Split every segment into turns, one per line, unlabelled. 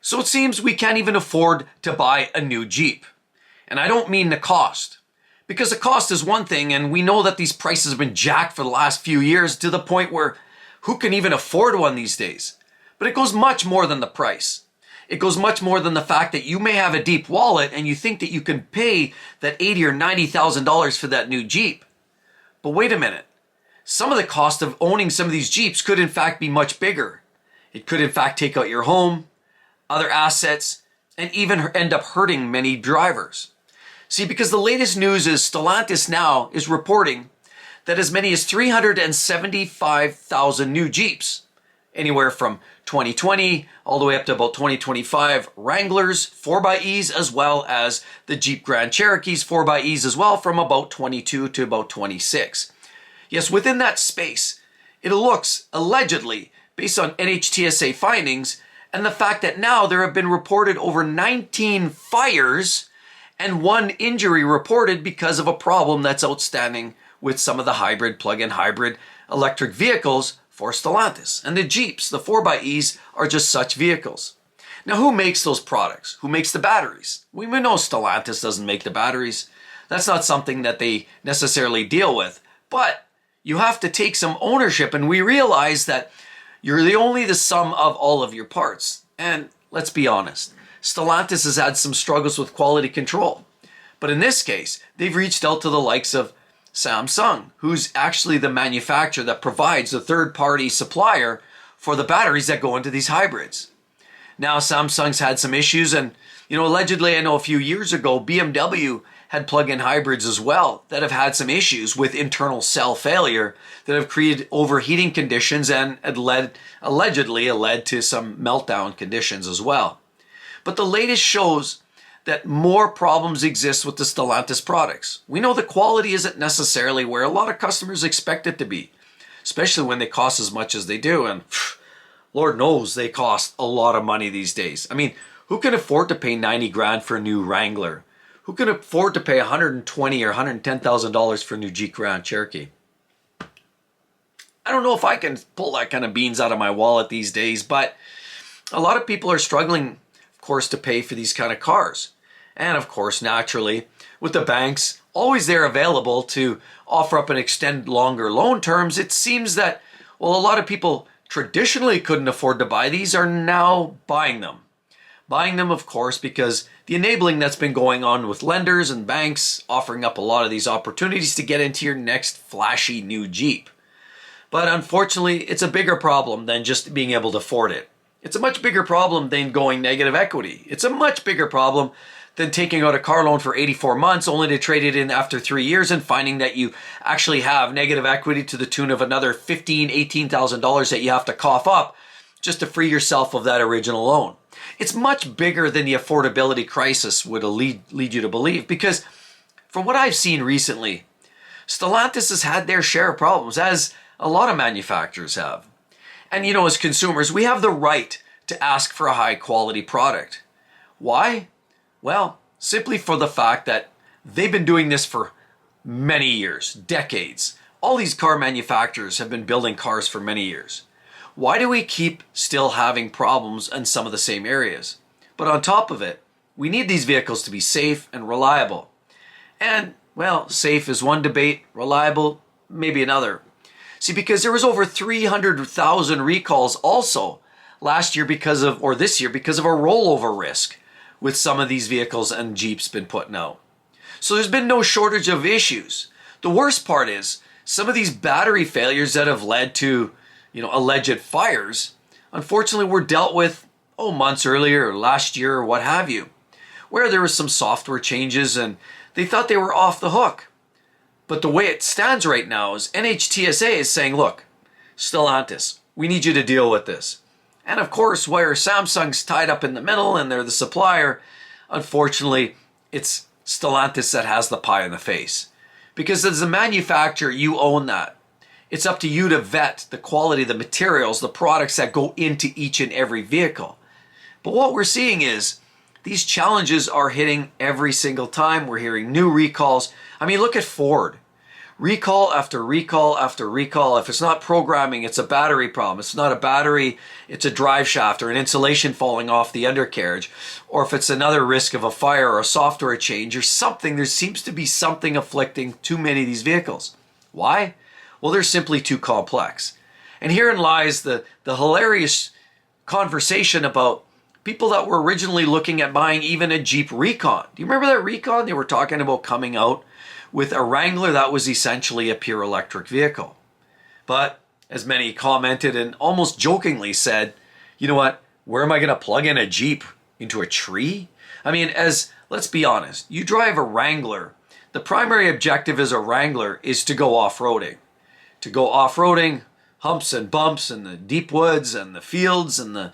So it seems we can't even afford to buy a new Jeep. And I don't mean the cost, because the cost is one thing, and we know that these prices have been jacked for the last few years to the point where who can even afford one these days? But it goes much more than the price. It goes much more than the fact that you may have a deep wallet and you think that you can pay that $80,000 or $90,000 for that new Jeep. But wait a minute. Some of the cost of owning some of these Jeeps could in fact be much bigger. It could in fact take out your home, other assets, and even end up hurting many drivers. See, because the latest news is Stellantis now is reporting that as many as 375,000 new Jeeps, anywhere from 2020 all the way up to about 2025 Wranglers 4xEs, as well as the Jeep Grand Cherokees 4xEs as well, from about 22 to about 26. Yes, within that space, it looks allegedly, based on NHTSA findings, and the fact that now there have been reported over 19 fires and one injury reported because of a problem that's outstanding with some of the hybrid, plug-in hybrid electric vehicles for Stellantis. And the Jeeps, the 4xEs, are just such vehicles. Now, who makes those products? Who makes the batteries? We know Stellantis doesn't make the batteries. That's not something that they necessarily deal with. But you have to take some ownership, and we realize that you're only the sum of all of your parts. And let's be honest, Stellantis has had some struggles with quality control. But in this case, they've reached out to the likes of Samsung, who's actually the manufacturer that provides the third-party supplier for the batteries that go into these hybrids. Now, Samsung's had some issues, and allegedly, I know a few years ago, BMW had plug-in hybrids as well that have had some issues with internal cell failure that have created overheating conditions and allegedly led to some meltdown conditions as well. But the latest shows that more problems exist with the Stellantis products. We know the quality isn't necessarily where a lot of customers expect it to be, especially when they cost as much as they do. And Lord knows they cost a lot of money these days. I mean, who can afford to pay 90 grand for a new Wrangler? Who can afford to pay $120,000 or $110,000 for a new Jeep Grand Cherokee? I don't know if I can pull that kind of beans out of my wallet these days, but a lot of people are struggling, of course, to pay for these kind of cars. And of course, naturally, with the banks always there available to offer up and extend longer loan terms, it seems that, well, a lot of people traditionally couldn't afford to buy these are now buying them. Buying them, of course, because the enabling that's been going on with lenders and banks offering up a lot of these opportunities to get into your next flashy new Jeep. But unfortunately, it's a bigger problem than just being able to afford it. It's a much bigger problem than going negative equity. It's a much bigger problem than taking out a car loan for 84 months only to trade it in after 3 years and finding that you actually have negative equity to the tune of another $15,000, $18,000 that you have to cough up just to free yourself of that original loan. It's much bigger than the affordability crisis would lead you to believe, because from what I've seen recently, Stellantis has had their share of problems, as a lot of manufacturers have. And as consumers, we have the right to ask for a high quality product. Why? Well, simply for the fact that they've been doing this for many years, decades. All these car manufacturers have been building cars for many years. Why do we keep still having problems in some of the same areas? But on top of it, we need these vehicles to be safe and reliable. And, well, safe is one debate, reliable, maybe another. See, because there was over 300,000 recalls also last year this year because of a rollover risk with some of these vehicles and Jeeps been putting out. So there's been no shortage of issues. The worst part is some of these battery failures that have led to, alleged fires, unfortunately were dealt with, months earlier or last year or what have you, where there was some software changes and they thought they were off the hook. But the way it stands right now is NHTSA is saying, look, Stellantis, we need you to deal with this. And of course, where Samsung's tied up in the middle and they're the supplier, unfortunately, it's Stellantis that has the pie in the face. Because as a manufacturer, you own that. It's up to you to vet the quality, the materials, the products that go into each and every vehicle. But what we're seeing is these challenges are hitting every single time. We're hearing new recalls. I mean, look at Ford. Recall after recall after recall. If it's not programming, it's a battery problem. If it's not a battery, it's a drive shaft or an insulation falling off the undercarriage. Or if it's another risk of a fire or a software change or something, there seems to be something afflicting too many of these vehicles. Why? Well, they're simply too complex. And herein lies the hilarious conversation about people that were originally looking at buying even a Jeep Recon. Do you remember that Recon? They were talking about coming out with a Wrangler that was essentially a pure electric vehicle. But as many commented and almost jokingly said, you know what, where am I going to plug in a Jeep? Into a tree? I mean, let's be honest, you drive a Wrangler. The primary objective as a Wrangler is to go off-roading. To go off-roading, humps and bumps and the deep woods and the fields and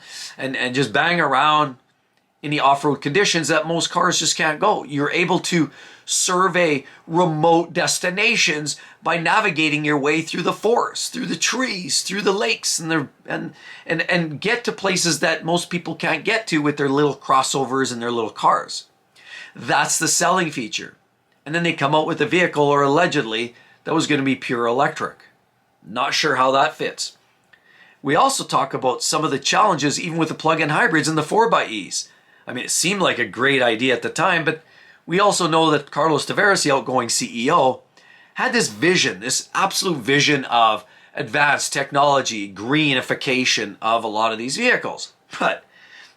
just bang around in the off-road conditions that most cars just can't go. You're able to survey remote destinations by navigating your way through the forest, through the trees, through the lakes, and get to places that most people can't get to with their little crossovers and their little cars. That's the selling feature. And then they come out with a vehicle, or allegedly, that was going to be pure electric. Not sure how that fits. We also talk about some of the challenges even with the plug-in hybrids and the 4xEs. I mean, it seemed like a great idea at the time, but we also know that Carlos Tavares, the outgoing CEO, had this vision, this absolute vision of advanced technology, greenification of a lot of these vehicles. But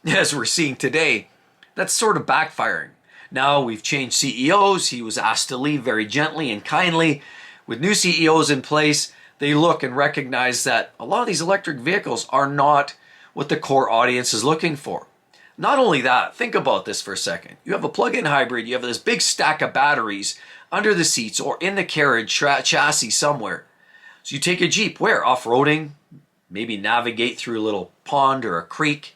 as we're seeing today, that's sort of backfiring. Now we've changed CEOs. He was asked to leave very gently and kindly. With new CEOs in place, they look and recognize that a lot of these electric vehicles are not what the core audience is looking for. Not only that, think about this for a second. You have a plug-in hybrid, you have this big stack of batteries under the seats or in the carriage chassis somewhere. So you take a Jeep, where? Off-roading, maybe navigate through a little pond or a creek.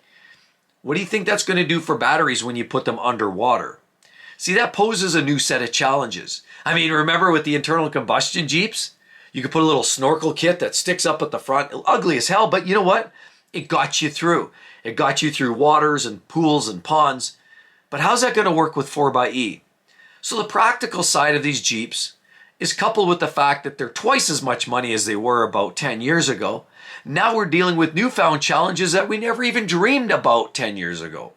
What do you think that's going to do for batteries when you put them underwater? See, that poses a new set of challenges. I mean, remember with the internal combustion Jeeps? You could put a little snorkel kit that sticks up at the front. Ugly as hell, but you know what? It got you through. It got you through waters and pools and ponds. But how's that going to work with 4xE? So the practical side of these Jeeps is coupled with the fact that they're twice as much money as they were about 10 years ago. Now we're dealing with newfound challenges that we never even dreamed about 10 years ago.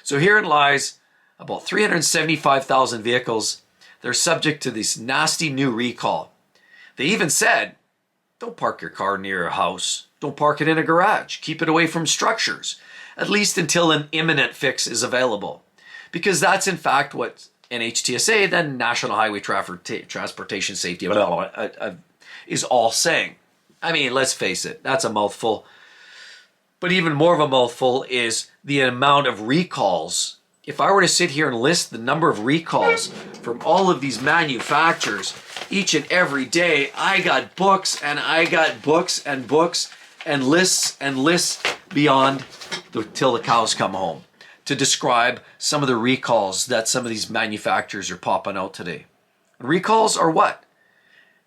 So herein lies about 375,000 vehicles. They're subject to this nasty new recall. They even said, don't park your car near a house. Don't park it in a garage. Keep it away from structures, at least until an imminent fix is available. Because that's in fact what NHTSA, the National Highway Transportation Safety, is all saying. I mean, let's face it, that's a mouthful. But even more of a mouthful is the amount of recalls. If I were to sit here and list the number of recalls from all of these manufacturers each and every day, I got books and I got books and books and lists beyond till the cows come home to describe some of the recalls that some of these manufacturers are popping out today. Recalls are what?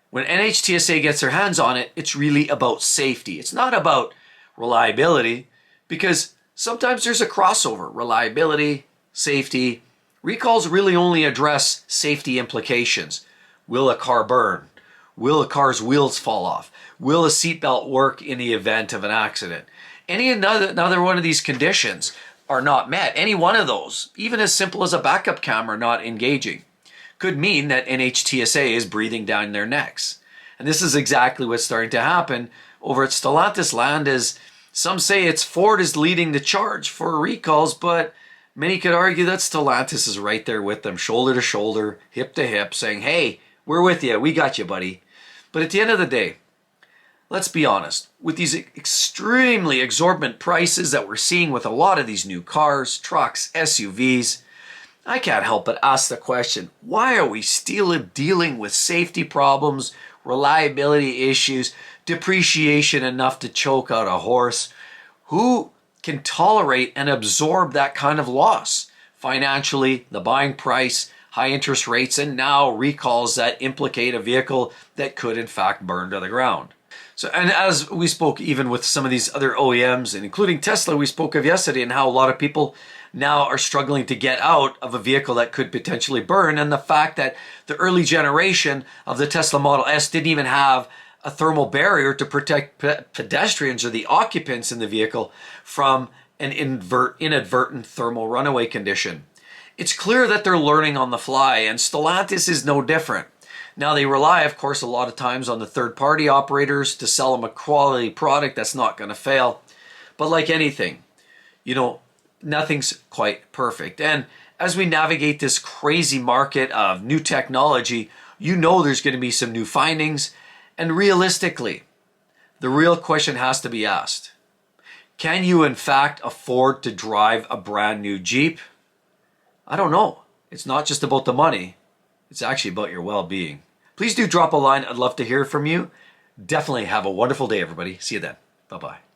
When NHTSA gets their hands on it, it's really about safety. It's not about reliability, because sometimes there's a crossover. Reliability, safety. Recalls really only address safety implications. Will a car burn? Will a car's wheels fall off? Will a seatbelt work in the event of an accident? Another one of these conditions are not met. Any one of those, even as simple as a backup camera not engaging, could mean that NHTSA is breathing down their necks. And this is exactly what's starting to happen over at Stellantis land. As some say it's Ford is leading the charge for recalls, but many could argue that Stellantis is right there with them, shoulder to shoulder, hip to hip, saying, hey, we're with you, we got you, buddy. But at the end of the day, let's be honest, with these extremely exorbitant prices that we're seeing with a lot of these new cars, trucks, SUVs, I can't help but ask the question, why are we still dealing with safety problems, reliability issues, depreciation enough to choke out a horse? Who can tolerate and absorb that kind of loss? Financially, the buying price, high interest rates, and now recalls that implicate a vehicle that could in fact burn to the ground. So, and as we spoke, even with some of these other OEMs, and including Tesla, we spoke of yesterday, and how a lot of people now are struggling to get out of a vehicle that could potentially burn. And the fact that the early generation of the Tesla Model S didn't even have a thermal barrier to protect pedestrians or the occupants in the vehicle from an inadvertent thermal runaway condition. It's clear that they're learning on the fly, and Stellantis is no different. Now, they rely, of course, a lot of times on the third-party operators to sell them a quality product that's not going to fail. But like anything, nothing's quite perfect. And as we navigate this crazy market of new technology, there's going to be some new findings. And realistically, the real question has to be asked. Can you, in fact, afford to drive a brand new Jeep? I don't know. It's not just about the money. It's actually about your well-being. Please do drop a line. I'd love to hear from you. Definitely have a wonderful day, everybody. See you then. Bye-bye.